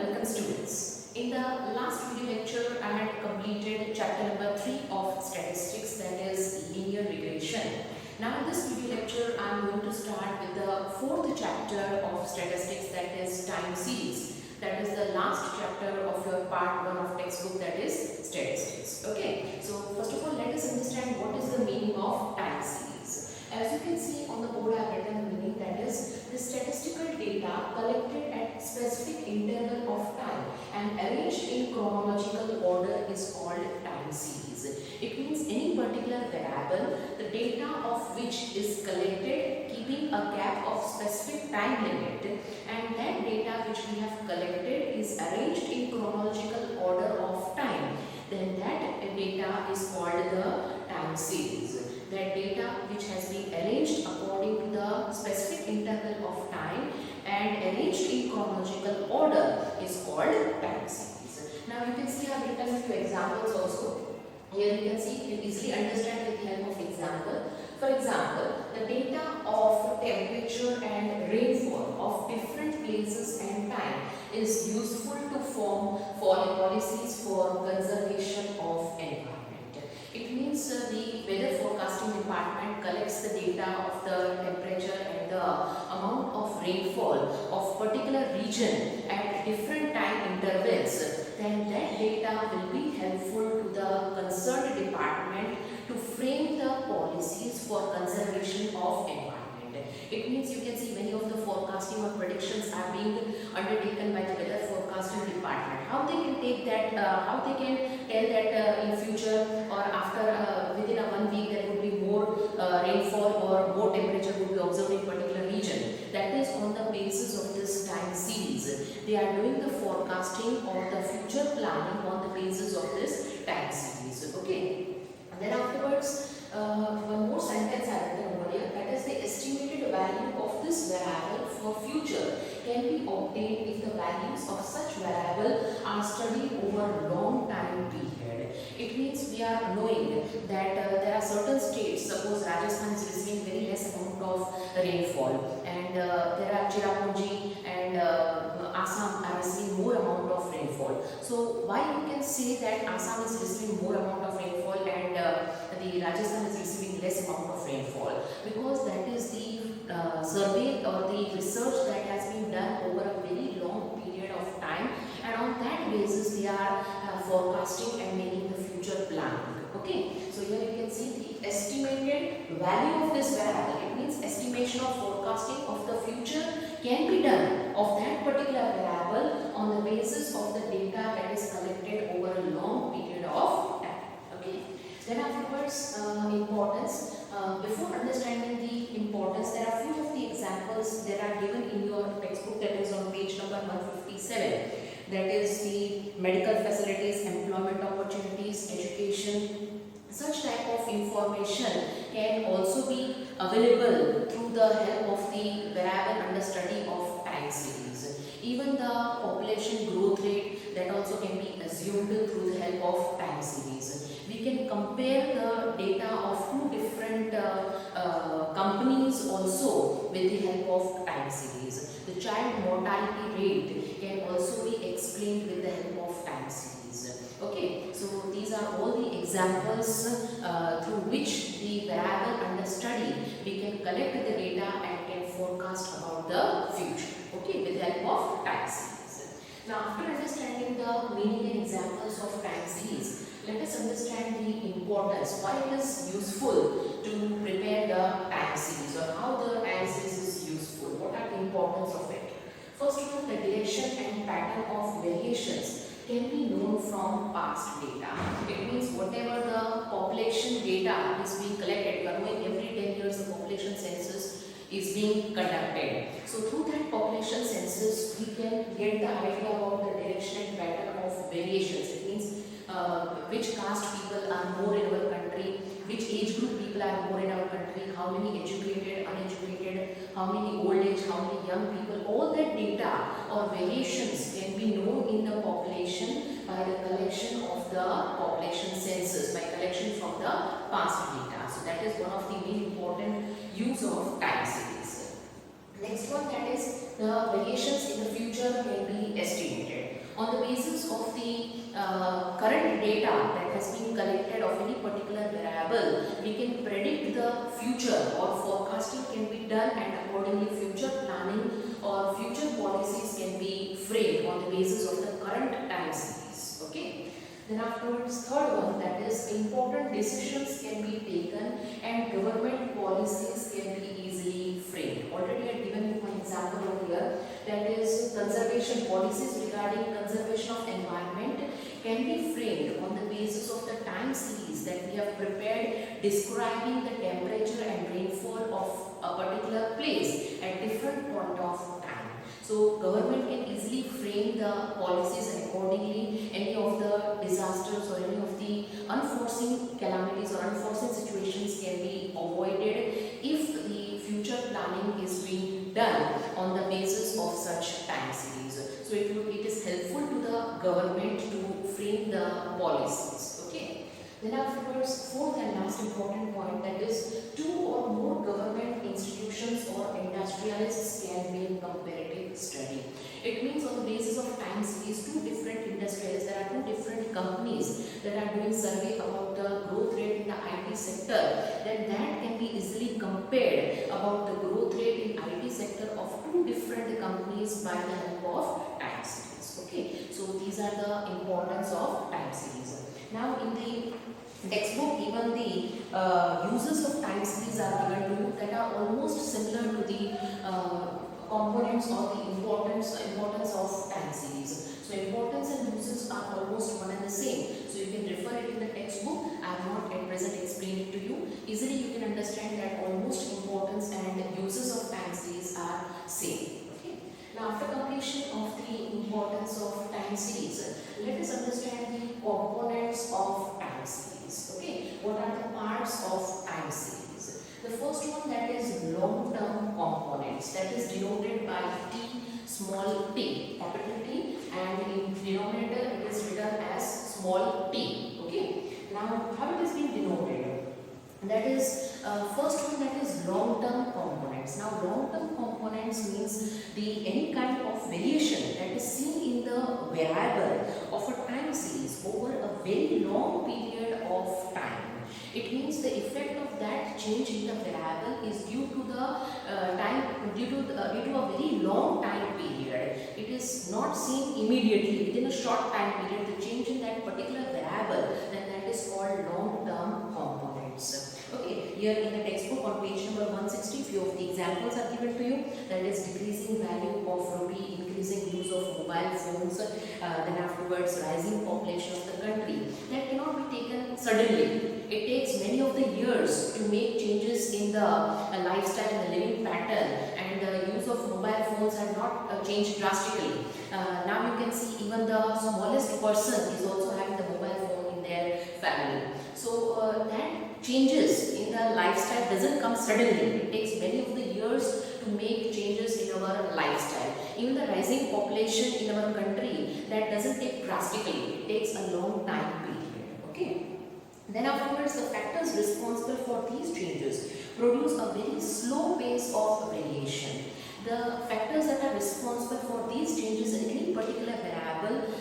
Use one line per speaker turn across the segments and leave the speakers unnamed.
welcome students. In the last video lecture, I had completed chapter number 3 of statistics, that is linear regression. Now in this video lecture, I am going to start with the fourth chapter of statistics, that is time series. That is the last chapter of your part 1 of textbook, that is statistics. Okay, so first of all, let us understand what is the meaning of time series. As you can see on the board, I have written the meaning, that is the statistical data collected at specific interval of time and arranged in chronological order is called time series. It means any particular variable, the data of which is collected keeping a gap of specific time limit, and that data which we have collected is arranged in chronological order of time, then that data is called the time series. That data which has been arranged according to the specific interval of time and arranged in chronological order is called time series. Now you can see I have written a few examples also. Here you can see, you can easily understand with the help of example. For example, the data of temperature and rainfall of different places and time is useful to form policies for conservation of environment. It means the weather forecasting department collects the data of the temperature and the amount of rainfall of particular region at different time intervals. Then that data will be helpful to the concerned department to frame the policies for conservation of environment. It means you can see many of the forecasting or predictions are being undertaken by the weather forecasting department. How they can take that, how they can tell that in future or after within a 1 week there would be more rainfall or more temperature would be observed in particular region. That is on the basis of this time series. They are doing the forecasting or the future planning on the basis of this time series. Okay. And then afterwards, one more sentence I have written over here, that is the estimated value of this variable for future can be obtained if the values of such variable are studied over long time period. It means we are knowing that there are certain states, suppose Rajasthan is receiving very less amount of rainfall, and there are Cherrapunji and Assam are receiving more amount of rainfall. So why you can say that Assam is receiving more amount of rainfall and the Rajasthan is receiving less amount of rainfall? Because that is the survey or the research that has been done over a very long period of time, and on that basis they are forecasting and making the future planning. Okay, so here you can see the estimated value of this variable. It means estimation of forecasting of the future can be done of that particular variable on the basis of the data that is collected over a long period of time. Okay. Then afterwards, importance. Before understanding the importance, there are few of the examples that are given in your textbook, that is on page number 157. That is the medical facilities, employment opportunities, education. Such type of information can also be available through the help of the variable under study of time series. Even the population growth rate, that also can be assumed through the help of time series. We can compare the data of two different companies also with the help of time series. The child mortality rate can also be explained with the help of time series. Okay, so these are all the examples through which the variable under study we can collect the data and can forecast about the future. Okay, with the help of time series. Now, after understanding the meaning and examples of time series, let us understand the importance, why it is useful to prepare the time series, or how the time series is useful, what are the importance of it. First of all, the direction and pattern of variations can be known from past data. It means whatever the population data is being collected, knowing every 10 years the population census is being conducted. So through that population census, we can get the idea about the direction and pattern of variations. It means which caste people are more in our country, which age group people are more in our country, how many educated, uneducated, how many old age, how many young people. All that data or variations can be known in the population by the collection of the population census, by collection from the past data. So that is one of the main important use of time series. Next one, that is the variations in the future can be estimated. basis of the current data that has been collected of any particular variable, we can predict the future, or forecasting can be done, and accordingly future planning or future policies can be framed on the basis of the current time series. Okay. Then afterwards, third one, that is important decisions can be taken and government policies can be easily framed. Already I have given you one example over here, that is conservation policies regarding conservation of environment can be framed on the basis of the time series that we have prepared describing the temperature and rainfall of a particular place at different point of time. So government can easily frame the policies, and accordingly any of the disasters or any of the unforeseen calamities or unforeseen situations can be avoided if the future planning is being done on the basis of such time series. So it is helpful to the government to frame the policies. Okay. Then afterwards, fourth and last important point, that is two or more government institutions or industrialists can make comparative study. It means on the basis of time series, two different industrialists, there are two different companies that are doing survey about the growth rate in the IT sector, then that can be easily compared about the growth rate in IT sector of two different companies by the help of time series. Okay, so these are the importance of time series. Now in the textbook, even the uses of time series are given to you that are almost similar to the components or the importance of time series. So importance and uses are almost one and the same. So you can refer it in the textbook. I have not at present explained it to you. Easily you can understand that almost importance and uses of time series are same. Okay. Now after completion of the importance of time series, let us understand the components of time series. Okay. What are the parts of time series? The first one, that is long-term components, that is denoted by T, small t, capital T, and in denominator it is written as small t. Okay. Now how it is being denoted? That is first one, that is long-term components. Now long-term components means the any kind of variation that is seen in the variable of a time series over a very long period of time. It means the effect of that change in the variable is due to the due to a very long time period. It is not seen immediately within a short time period. The change in that particular variable, then that is called long-term components. Okay, here in the textbook on page number 160, few of the examples are given to you. That is decreasing value of rupee, increasing use of mobile phones, then afterwards rising population of the country. That cannot be taken suddenly. It takes many of the years to make changes in the lifestyle and the living pattern, and the use of mobile phones have not changed drastically. Now you can see even the smallest person is also having the mobile phone in their family. So that changes in the lifestyle doesn't come suddenly. It takes many of the years to make changes in our lifestyle. Even the rising population in our country, that doesn't take drastically. It takes a long time period. Okay. Then afterwards, the factors responsible for these changes produce a very slow pace of variation. The factors that are responsible for these changes in any particular variable,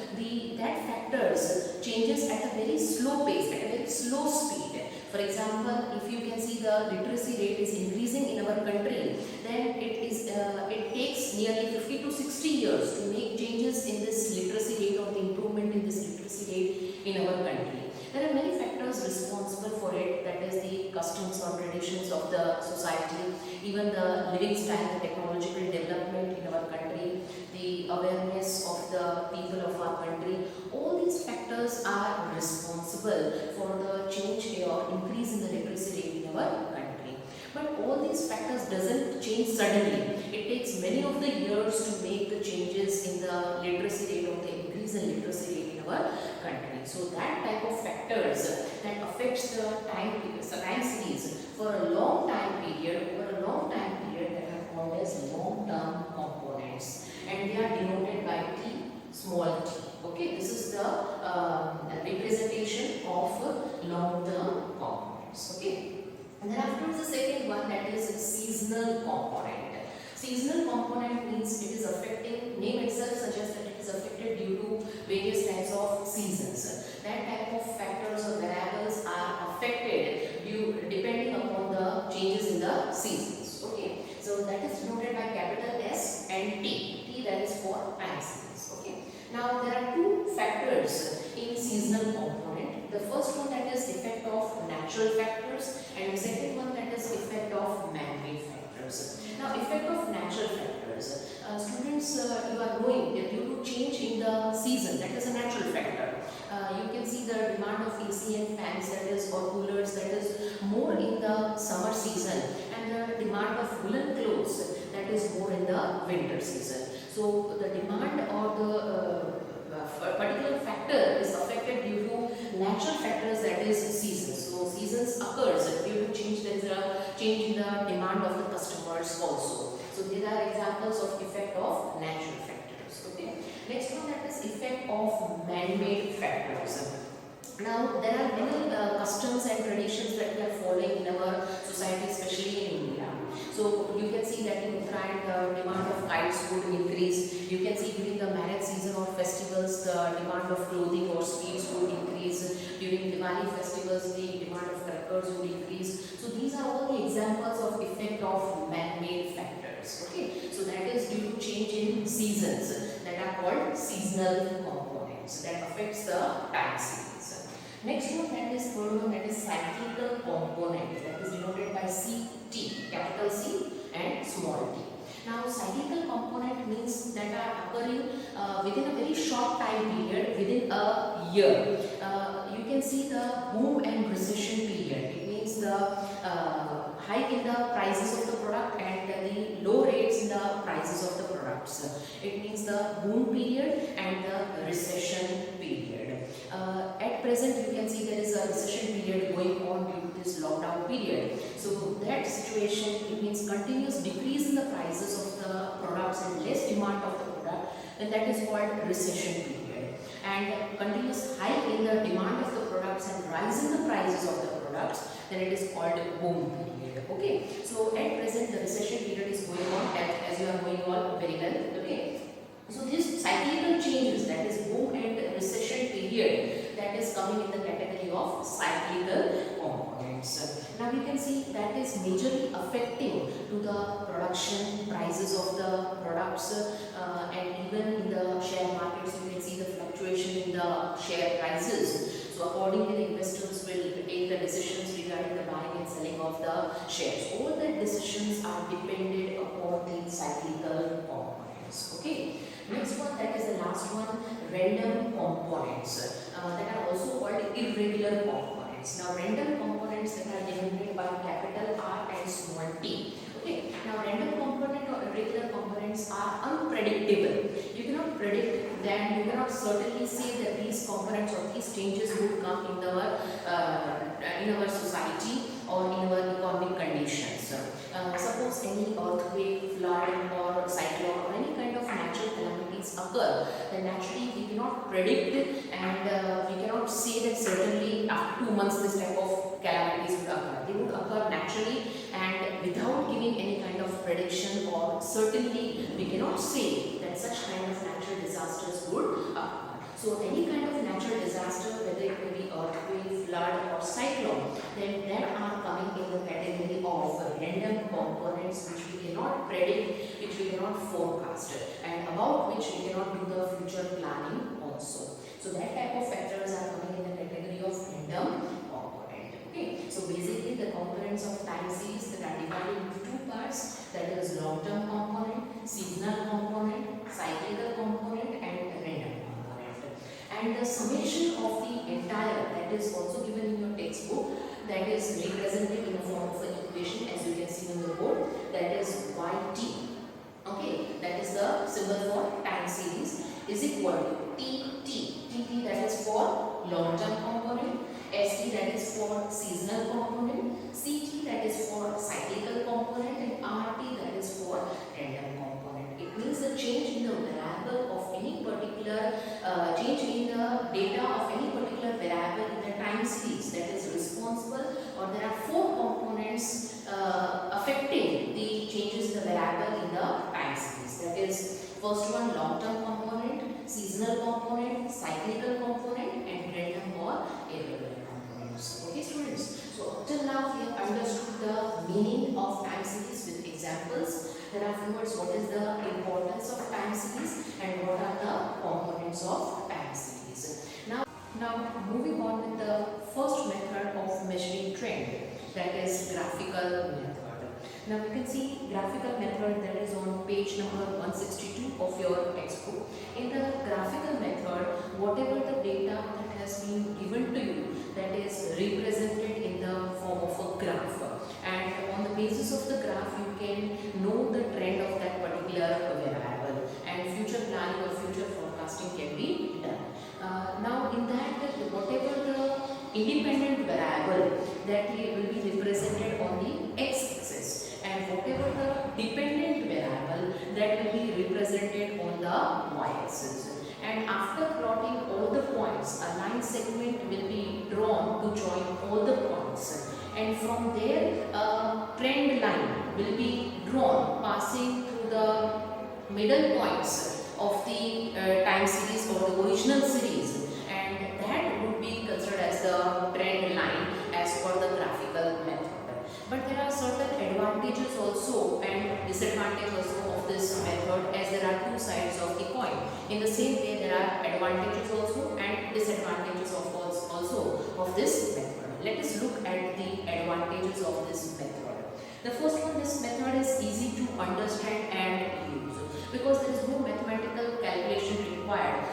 that factors changes at a very slow pace, at a very slow speed. For example, if you can see the literacy rate is increasing in our country, then it takes nearly 50 to 60 years to make changes in this literacy rate or the improvement in this literacy rate in our country. There are many factors responsible for it, that is the customs or traditions of the society, even the living style, the technological development in our country, the awareness of the people of our country. All these factors are responsible for the change or increase in the literacy rate in our country. But all these factors doesn't change suddenly. It takes many of the years to make the changes in the literacy rate or the increase in literacy rate in our country. So that type of factors that affects the time series for a long time period, over a long time period, that are called as long-term components, and they are denoted by T, small t. Okay, this is the representation of long-term components. Okay. And then afterwards, the second one, that is seasonal component. Seasonal component means it is affecting, name itself suggests that it is affected due to various types factors in seasonal component. The first one, that is effect of natural factors, and the second one, that is effect of man-made factors. Now, effect of natural factors. Students, you are knowing that due to change in the season, that is a natural factor. You can see the demand of AC and fans, that is, or coolers, that is more in the summer season, and the demand of woolen clothes, that is more in the winter season. So the demand or the particular factor is affected due to natural factors, that is seasons. So seasons occurs due to change, there is a change in the demand of the customers also. So these are examples of effect of natural factors. Okay. Next one, that is effect of man-made factors. Now there are many customs and traditions that we are following in our society, especially in India. So you can see that in Uttarayan the demand of kites would increase. You can see during the marriage season or festivals the demand of clothing or sweets would increase. During Diwali festivals the demand of crackers would increase. So these are all the examples of effect of man-made factors. Okay, so that is due to change in seasons that are called seasonal components that affects the time series. Next one, that is third one, that is cyclical component, that is denoted by CT, capital C and small t. Now cyclical component means that are occurring within a very short time period, within a year. You can see the boom and recession period. It means the hike in the prices of the product and the low rates in the prices of the products. It means the boom period and the recession period. At present you can see there is a recession period going on due to this lockdown period. So that situation, it means continuous decrease in the prices of the products and less demand of the product, then that is called recession period. And continuous hike in the demand of the products and rise in the prices of the products, then it is called boom period. Okay, so at present the recession period is going on, as you are knowing all very well. Okay, so these cyclical changes, that is boom and recession period, that is coming in the category of cyclical components. Now you can see that is majorly affecting to the production prices of the products, and even in the share markets you can see the fluctuation in the share prices. So accordingly the investors will take the decisions regarding the buying and selling of the shares. All the decisions are dependent upon the cyclical components. Okay. Next one, that is the last one, random components that are also called irregular components. Now random components that are denoted by capital R and small t. Okay. Now random component or irregular components are unpredictable. You cannot predict them. You cannot certainly say that these components or these changes will come in our society or in our economic conditions. Suppose any earthquake, flood or cyclone or any kind of natural calamities occur, then naturally we cannot predict and we cannot say that certainly after 2 months this type of calamities would occur. They would occur naturally and without giving any kind of prediction, or certainly we cannot say that such kind of natural disasters would occur. So any kind of natural disaster, whether it may be earthquake, flood or cyclone, then that are coming in the category of random components which we cannot predict, which we cannot forecast, and about which we cannot do the future planning also. So that type of factors are coming in the category of random component. Okay. So basically the components of time series that are divided into two parts, that is long-term component, seasonal component, cyclical component and random. And the summation of the entire, that is also given in your textbook, that is represented in the form of an equation, as you can see on the board, that is yt. Okay, that is the symbol for time series, is equal to tt, that is for long term component, st that is for seasonal component, ct that is for cyclical component, and rt that is for random component. It means the change in the variable of any particular change in the data of any particular variable in the time series that is responsible, or there are 4 components affecting the changes in the variable in the time series. That is, first one long term component, seasonal component, cyclical component and random or irregular components. Okay students, so up till now we have understood the meaning of time series with examples. Then afterwards, what is the importance of time series and what are the components of time series. Now you can see graphical method that is on page number 162 of your textbook. In the graphical method, whatever the data that has been given to you, that is represented in the form of a graph, and on the basis of the graph you can know the trend of that particular variable, and future planning or future forecasting can be done. Now in that, whatever the independent variable, that will be represented on the x-axis, and whatever the dependent variable, that will be represented on the y-axis. And after plotting all the points, a line segment will be drawn to join all the points, and from there a trend line will be drawn passing through the middle points of the time series or the original series, and that would be considered as the trend line as per the graphical method. But there are certain advantages also and disadvantages also of this method, as there are two sides of the coin. In the same way, there are advantages also and disadvantages also of this method. Let us look at the advantages of this method. The first one, this method is easy to understand and use because there is no mathematical calculation required.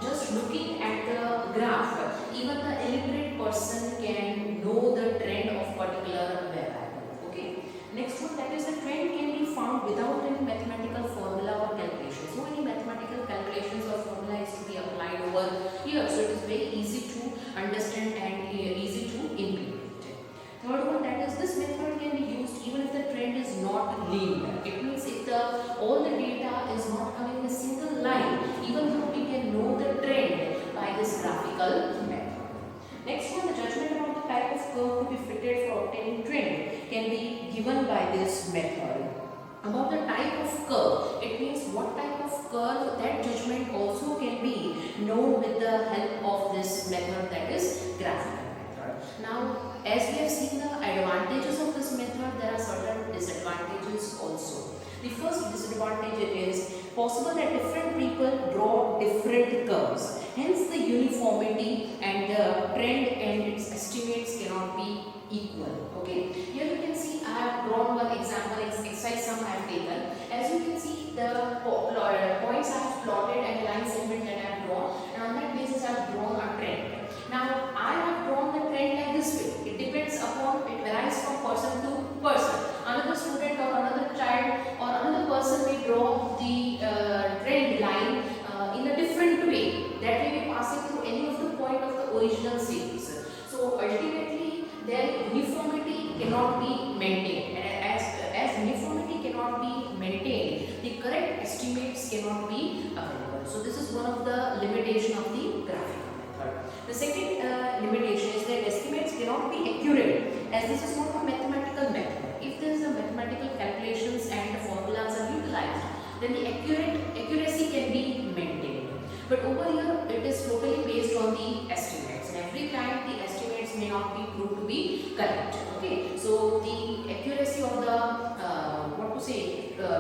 Just looking at the graph, even the illiterate person can know the trend of particular variable. Okay. Next one, that is the trend can be found without any mathematical formula or calculation. So any mathematical calculations or formula is to be applied over here. So it is very easy to understand and easy to implement. Third one, that is this method can be used even if the trend is not linear. It means if all the data is not coming in a single line, even though we can know the trend by this graphical method. Next one, the judgment about the type of curve to be fitted for obtaining trend can be given by this method. About the type of curve, it means what type of curve, that judgment also can be known with the help of this method, that is graphical method. Now, as we have seen the advantages of this method, there are certain disadvantages also. The first disadvantage is possible that different people draw different curves. Hence, the uniformity and the trend and its estimates cannot be equal. Okay. Here you can see I have drawn one example exercise sum I have taken. As you can see, the points I have plotted and line segment that I have drawn, and on that basis I have drawn a trend. Now I have drawn the trend like this way. It depends upon, it varies from person to person. Another student or another child or another person may draw the trend line in a different way, that may be passing through any of the point of the original series. So ultimately their uniformity cannot be maintained, and as uniformity cannot be maintained, the correct estimates cannot be available. So this is one of the limitation of the graphical method. The second limitation is that estimates cannot be accurate, as this is not a mathematical method. If there is a mathematical calculations and the formulas are utilized, then the accuracy can be maintained. But over here, it is totally based on the estimates, and every time the estimates may not be proved to be correct. Okay, so the accuracy of the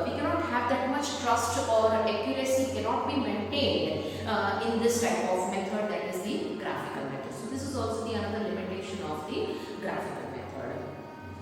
we cannot have that much trust, or accuracy cannot be maintained in this type of method, that is the graphical method. So this is also the another limitation of the graphical method.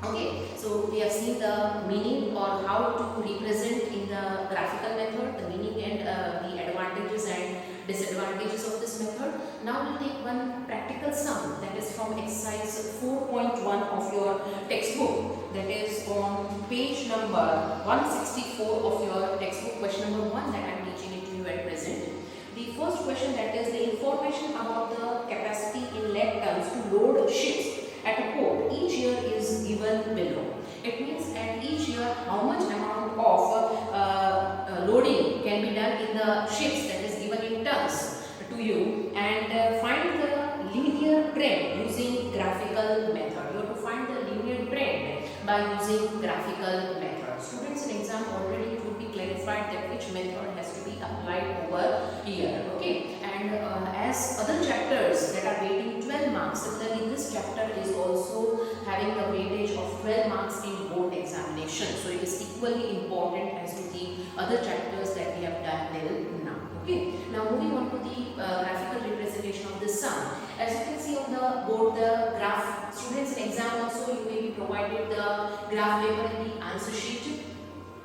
Okay, so we have seen the meaning or how to represent in the graphical method, the meaning and the advantages and disadvantages of this method. Now we'll take one practical sum, that is from exercise 4.1 of your textbook, that is on page number 164 of your textbook, question number 1 that I am teaching it to you at present. The first question, that is the information about the capacity in lakh tons to load ships at a port each year is given below. It means at each year how much amount of loading can be done in the ships, that is given in tons to you, and find the linear trend using graphical method. You have to find the linear trend by using graphical method. Students, in exam already it would be clarified that which method has to be applied over here. Okay, and as other chapters that are weighting 12 marks, similarly this chapter is also having a weightage of 12 marks in board examination. So it is equally important as to the other chapters that we have done till now. Okay, now moving on to the graphical representation of the sum. As you can see on the board, the graph students in exam also you may be provided the graph paper in the answer sheet,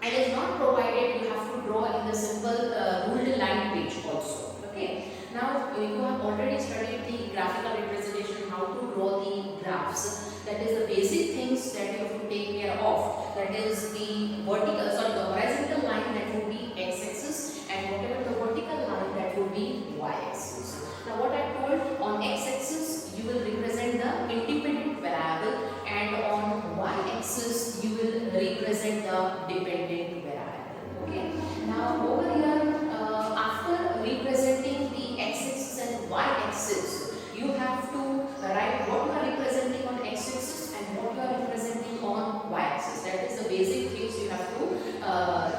and if not provided you have to draw in the simple ruled line page also. Okay, now you have already studied the graphical representation, how to draw the graphs. That is the basic things that you have to take care of. That is the the horizontal line that would be x-axis, and whatever the vertical line that would be y-axis. Now what I told, on x-axis you will represent the independent variable, and on y-axis you will represent the dependent variable. Okay. Now over here, after representing the x-axis and y-axis, you have to write what you are representing on x-axis and what you are representing on y-axis. That is the basic things you have to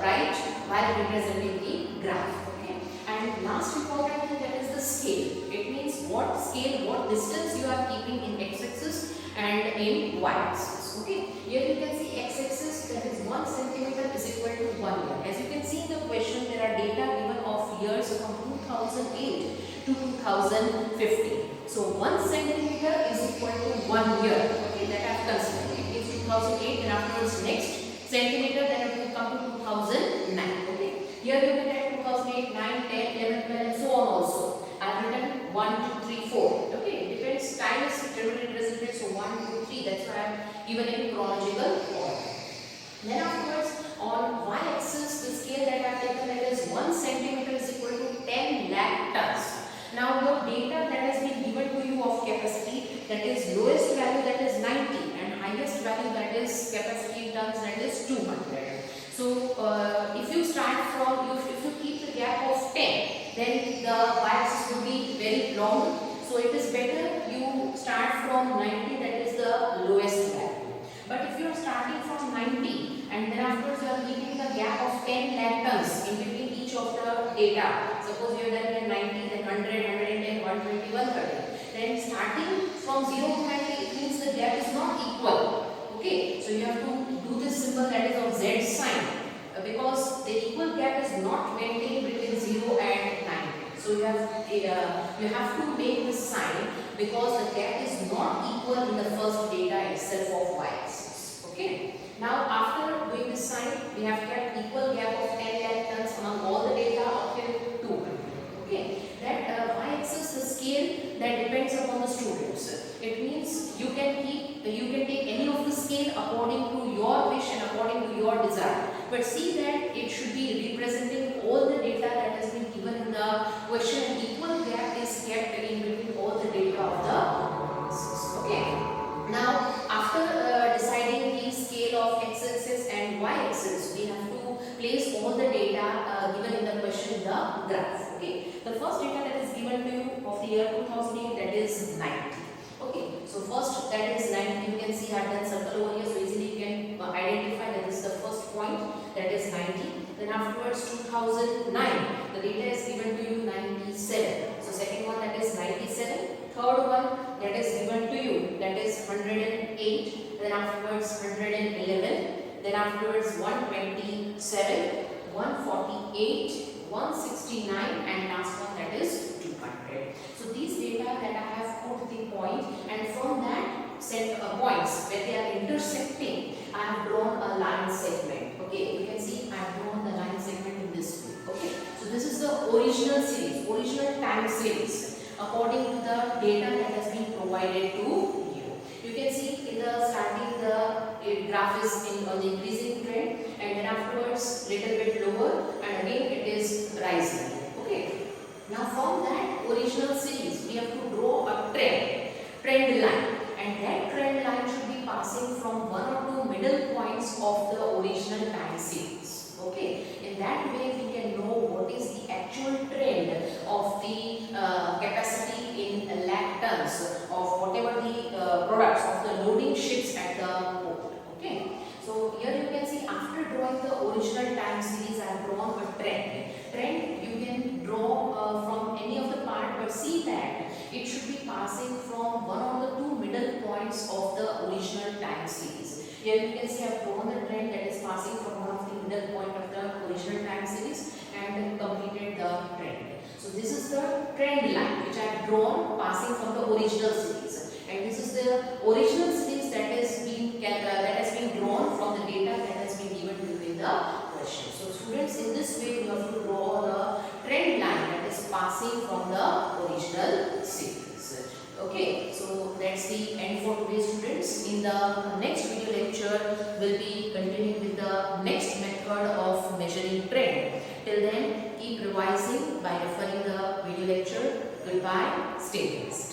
write while representing the graph. Okay. And last important thing, that is the scale. It means what scale, what distance you are keeping in x-axis and in y-axis. Okay. Here you can see x-axis, that is 1 centimeter is equal to 1 year. As you can see in the question, there are data given of years from 2008 to 2015. So 1 centimeter is equal to 1 year. Okay, that I have considered. It is 2008, and afterwards next centimeter, then it will come to 2009. Okay, here you can write 2008, 9, 10, 11, 12, and so on also. I have written 1, 2, 3, 4. Okay, it depends. Time is generally represented, so 1, 2, 3. That's why I have given in chronological order. Then afterwards, on y-axis, the scale that I have taken, that is 1 centimeter is equal to 10 lakh tons. Now your data that has been given to you of capacity, that is lowest value, that is 90, and highest value, that is capacity in tons, that is 200. So if you start from, if you keep the gap of 10, then the y-axis will be very long. So it is better you start from 90, that is the lowest value. But if you are starting from 90 and then afterwards you are keeping the gap of 10 lakh tons in between each of the data. Suppose you have done here 90, then 100, 110, 120, 130. Then starting from 0 to 90, it means the gap is not equal. Okay, so you have to do this symbol, that is of Z sign, because the equal gap is not maintained between 0 and 90. So you have to make this sign, because the gap is not equal in the first data itself of y-axis. Okay. Now after doing this sign, we have kept equal gap of 10 lakh tons among all the data up till 200. Okay. That y-axis, the scale that depends upon the students. It means you can take any of the scale according to your wish and according to your desire. But see that it should be representing all the data that has been given in the question, and equal gap is kept in between all the data of the y-axis. Okay. Now after deciding the scale of x-axis and y-axis, we have to place all the data given in the question in the graph. Okay. The first data that is given to you of the year 2008, that is 90. Okay. So first, that is 90. You can see I have done circle over here, so easily you can identify that this is the first point, that is 90. Then afterwards 2009, the data is given to you 97. So second one, that is 97. Third one that is given to you, that is 108. Then afterwards 111. Then afterwards 127, 148, 169, and last one, that is 200. So these data that I have put the point, and from that set points where they are intersecting, I have drawn a line segment. Okay, you can see I have drawn the line segment in this way. Okay, so this is the original series, original time series, according to the data that has been provided to you. You can see in the starting the graph is on the increasing trend, and then afterwards little bit lower, and again it is rising. Okay. Now from that original series, we have to draw a trend line, and that trend line should be passing from one or two middle points of the original time series. Okay, in that way we can know what is the actual trend of the capacity in lakh tons of whatever the products of the loading ships at the port. Okay, so here you can see after drawing the original time series, I have drawn a trend. Trend you can draw from any of the part, but see that it should be passing from one of the two middle points of the original time series. Here you can see I have drawn the trend that is passing from one of the middle point of the original time series and completed the trend. So this is the trend line which I have drawn passing from the original series. And this is the original series that has been drawn from the data that has been given during the question. So students, in this way you have to draw the trend line that is passing from the original series. Okay, so that's the end for today, students. In the next video lecture, we'll be continuing with the next method of measuring trend. Till then, keep revising by referring the video lecture. Goodbye. Stay tuned.